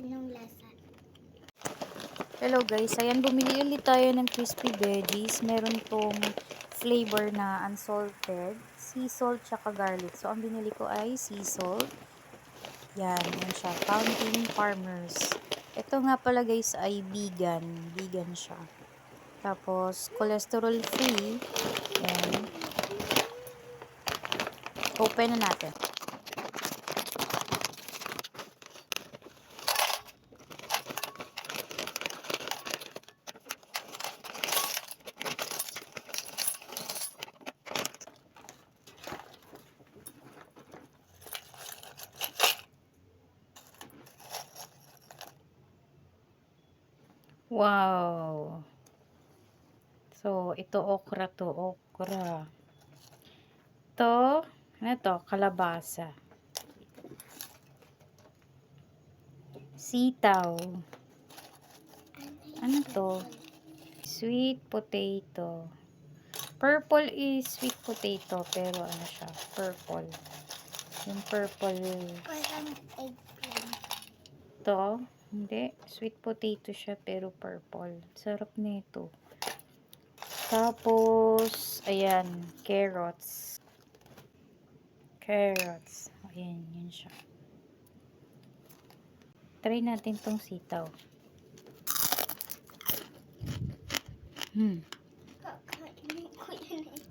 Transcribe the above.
anong lasa. Hello guys, ayan bumili ulit tayo ng crispy veggies. Meron tong flavor na unsalted, sea salt, tsaka garlic. So ang binili ko ay sea salt. Yan siya, Fountain Farmers. Ito nga pala guys ay vegan siya. Tapos cholesterol free. Yan. Open na natin. Wow! So, ito okra to, okra. Ito, ano to? Kalabasa. Sitaw. Ano to? Sweet potato. Purple is sweet potato, pero ano siya? Purple. Yung purple. Parang eggplant. To, hindi. Sweet potato siya, pero purple. Sarap nito. Tapos, ayan, carrots. Carrots. Ayan, yun siya. Try natin tong sitaw. Kakainin ko yan eh.